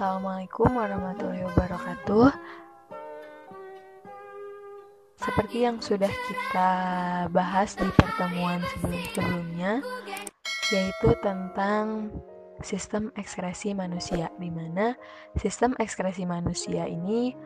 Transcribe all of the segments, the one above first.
Assalamualaikum warahmatullahi wabarakatuh. Seperti yang sudah kita bahas di pertemuan sebelumnya, yaitu tentang sistem ekskresi manusia, di mana sistem ekskresi manusia ini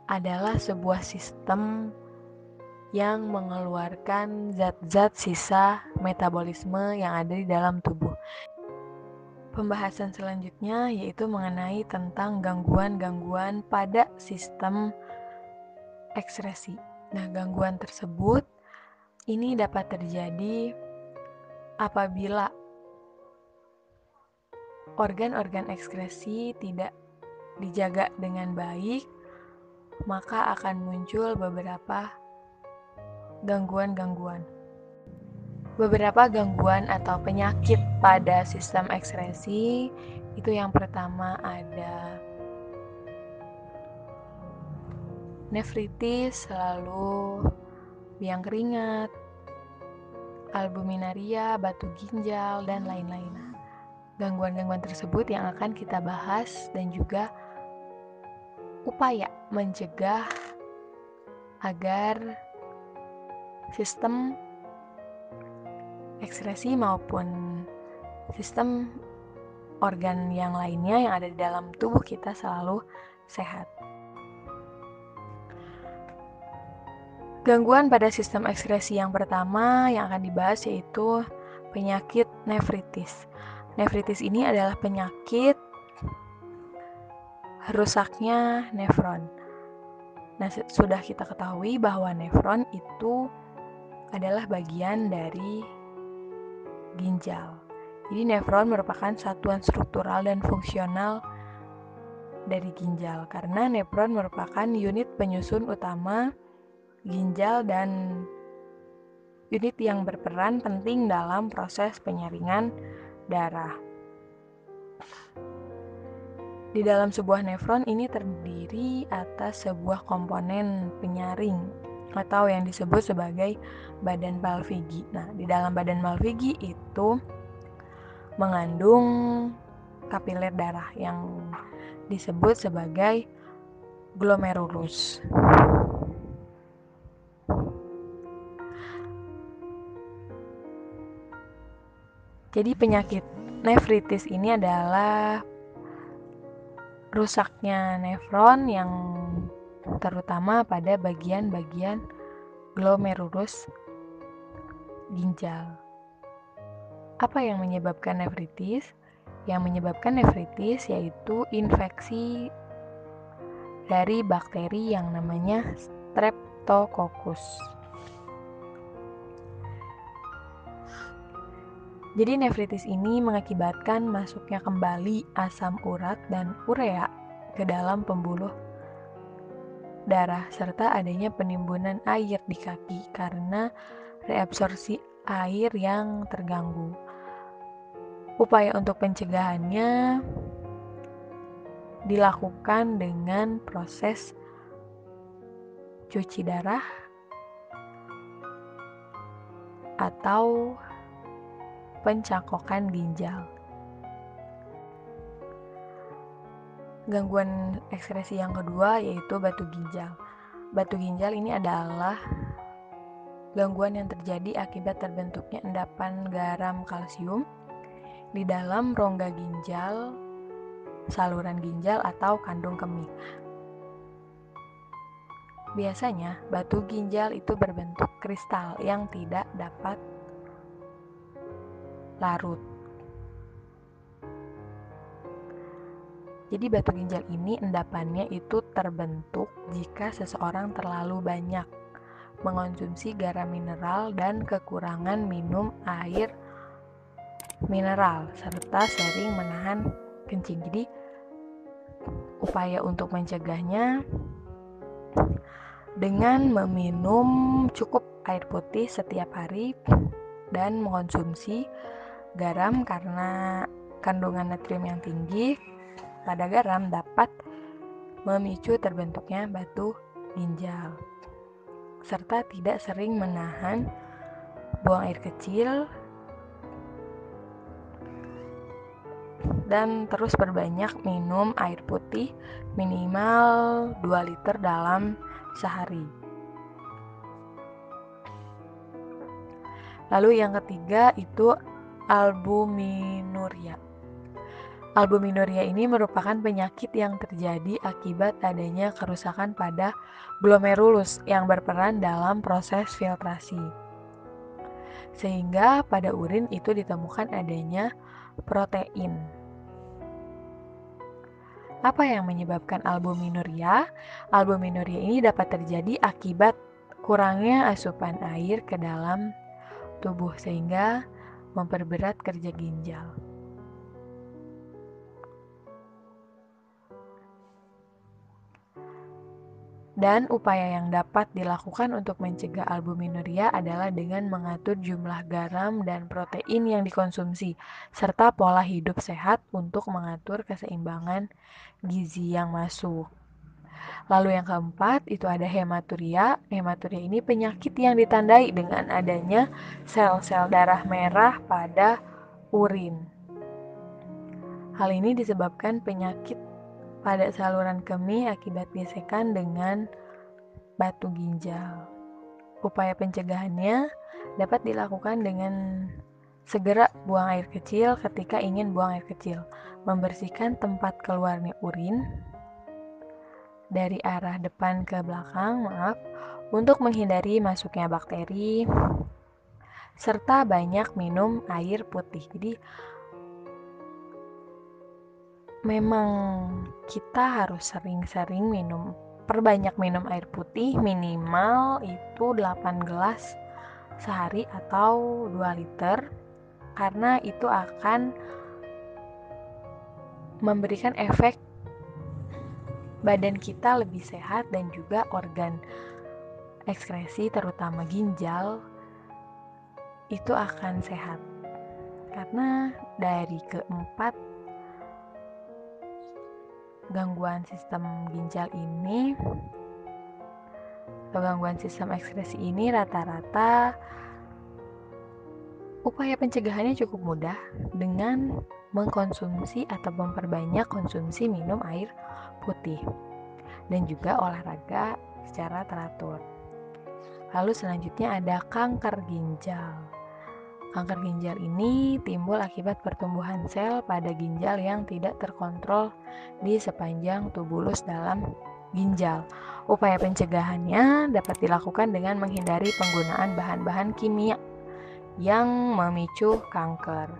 adalah sebuah sistem yang mengeluarkan zat-zat sisa metabolisme yang ada di dalam tubuh. Pembahasan selanjutnya yaitu mengenai tentang gangguan-gangguan pada sistem ekskresi. Nah, gangguan tersebut ini dapat terjadi apabila organ-organ ekskresi tidak dijaga dengan baik, maka akan muncul beberapa gangguan-gangguan. Beberapa gangguan atau penyakit pada sistem ekskresi itu yang pertama ada nefritis, lalu biang keringat, albuminaria, batu ginjal, dan lain-lain. Gangguan-gangguan tersebut yang akan kita bahas dan juga upaya mencegah agar sistem ekskresi maupun sistem organ yang lainnya yang ada di dalam tubuh kita selalu sehat. Gangguan pada sistem ekskresi yang pertama yang akan dibahas yaitu penyakit nefritis. Nefritis ini adalah penyakit rusaknya nefron. Nah, sudah kita ketahui bahwa nefron itu adalah bagian dari ginjal. Jadi nefron merupakan satuan struktural dan fungsional dari ginjal karena nefron merupakan unit penyusun utama ginjal dan unit yang berperan penting dalam proses penyaringan darah. Di dalam sebuah nefron ini terdiri atas sebuah komponen penyaring atau yang disebut sebagai badan Malpighi. Nah, di dalam badan Malpighi itu mengandung kapiler darah yang disebut sebagai glomerulus. Jadi penyakit nefritis ini adalah rusaknya nefron yang terutama pada bagian-bagian glomerulus ginjal. Apa yang menyebabkan nefritis? Yang menyebabkan nefritis yaitu infeksi dari bakteri yang namanya Streptococcus. Jadi nefritis ini mengakibatkan masuknya kembali asam urat dan urea ke dalam pembuluh darah serta adanya penimbunan air di kaki karena reabsorpsi air yang terganggu. Upaya untuk pencegahannya dilakukan dengan proses cuci darah atau pencakokan ginjal. Gangguan ekskresi yang kedua yaitu batu ginjal. Batu ginjal ini adalah gangguan yang terjadi akibat terbentuknya endapan garam kalsium di dalam rongga ginjal, saluran ginjal atau kandung kemih. Biasanya batu ginjal itu berbentuk kristal yang tidak dapat larut. Jadi batu ginjal ini endapannya itu terbentuk jika seseorang terlalu banyak mengonsumsi garam mineral dan kekurangan minum air mineral serta sering menahan kencing. Jadi upaya untuk mencegahnya dengan meminum cukup air putih setiap hari dan mengonsumsi garam karena kandungan natrium yang tinggi pada garam dapat memicu terbentuknya batu ginjal serta tidak sering menahan buang air kecil dan terus perbanyak minum air putih minimal 2 liter dalam sehari. Lalu yang ketiga itu albuminuria. Albuminuria ini merupakan penyakit yang terjadi akibat adanya kerusakan pada glomerulus yang berperan dalam proses filtrasi. Sehingga pada urin itu ditemukan adanya protein. Apa yang menyebabkan albuminuria? Albuminuria ini dapat terjadi akibat kurangnya asupan air ke dalam tubuh sehingga memperberat kerja ginjal. Dan upaya yang dapat dilakukan untuk mencegah albuminuria adalah dengan mengatur jumlah garam dan protein yang dikonsumsi, serta pola hidup sehat untuk mengatur keseimbangan gizi yang masuk. Lalu yang keempat itu ada hematuria. Hematuria ini penyakit yang ditandai dengan adanya sel-sel darah merah pada urin. Hal ini disebabkan penyakit pada saluran kemih akibat gesekan dengan batu ginjal. Upaya pencegahannya dapat dilakukan dengan segera buang air kecil ketika ingin buang air kecil, membersihkan tempat keluarnya urin dari arah depan ke belakang, untuk menghindari masuknya bakteri, serta banyak minum air putih. Jadi memang kita harus sering-sering perbanyak minum air putih, minimal itu 8 gelas sehari atau 2 liter, karena itu akan memberikan efek badan kita lebih sehat dan juga organ ekskresi terutama ginjal itu akan sehat. Karena dari keempat gangguan sistem ginjal ini atau gangguan sistem ekskresi ini rata-rata upaya pencegahannya cukup mudah dengan mengkonsumsi atau memperbanyak konsumsi minum air putih dan juga olahraga secara teratur. Lalu selanjutnya ada kanker ginjal. Kanker ginjal ini timbul akibat pertumbuhan sel pada ginjal yang tidak terkontrol di sepanjang tubulus dalam ginjal. Upaya pencegahannya dapat dilakukan dengan menghindari penggunaan bahan-bahan kimia yang memicu kanker.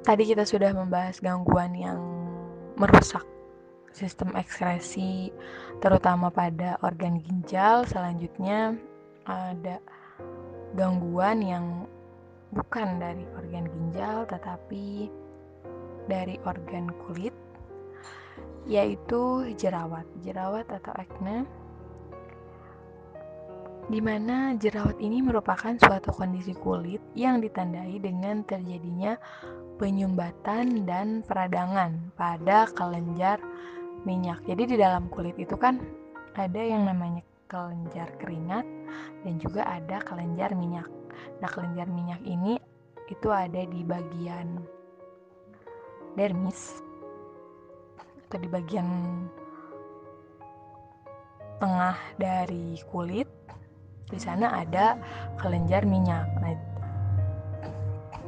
Tadi kita sudah membahas gangguan yang merusak sistem ekskresi terutama pada organ ginjal. Selanjutnya ada gangguan yang bukan dari organ ginjal tetapi dari organ kulit, yaitu jerawat atau akne, di mana jerawat ini merupakan suatu kondisi kulit yang ditandai dengan terjadinya penyumbatan dan peradangan pada kelenjar minyak. Jadi di dalam kulit itu kan ada yang namanya kelenjar keringat dan juga ada kelenjar minyak. Nah, kelenjar minyak ini itu ada di bagian dermis atau di bagian tengah dari kulit. Di sana ada kelenjar minyak. Nah,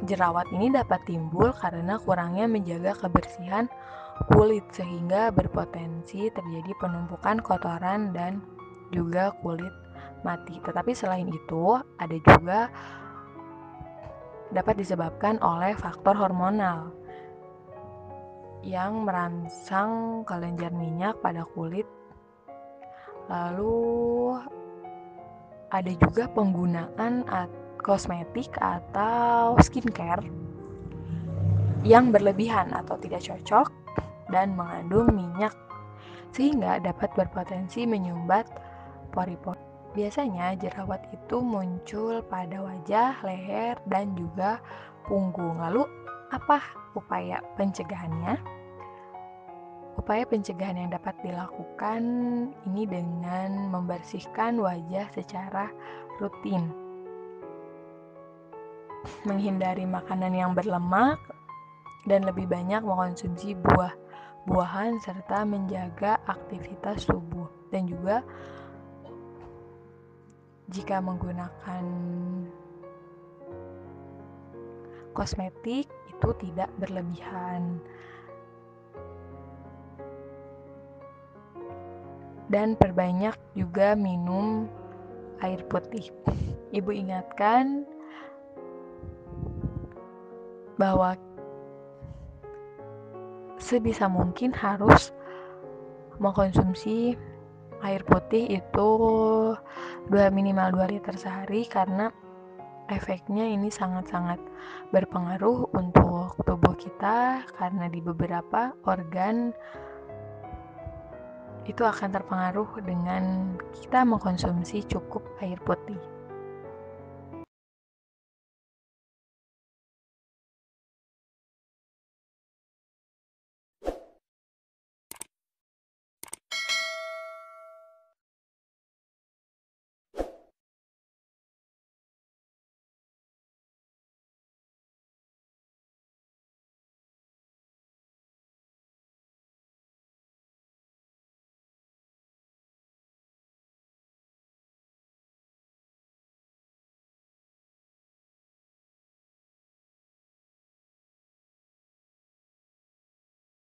jerawat ini dapat timbul karena kurangnya menjaga kebersihan kulit sehingga berpotensi terjadi penumpukan kotoran dan juga kulit mati. Tetapi selain itu, ada juga dapat disebabkan oleh faktor hormonal yang merangsang kelenjar minyak pada kulit. Lalu ada juga penggunaan kosmetik atau skincare yang berlebihan atau tidak cocok dan mengandung minyak sehingga dapat berpotensi menyumbat pori-pori. Biasanya jerawat itu muncul pada wajah, leher, dan juga punggung. Lalu apa upaya pencegahannya? Upaya pencegahan yang dapat dilakukan ini dengan membersihkan wajah secara rutin. menghindari makanan yang berlemak, dan lebih banyak mengkonsumsi buah-buahan serta menjaga aktivitas tubuh. Dan juga jika menggunakan kosmetik itu tidak berlebihan. Dan perbanyak juga minum air putih. Ibu ingatkan bahwa sebisa mungkin harus mengkonsumsi air putih itu minimal 2 liter sehari, karena efeknya ini sangat-sangat berpengaruh untuk tubuh kita, karena di beberapa organ itu akan terpengaruh dengan kita mengkonsumsi cukup air putih.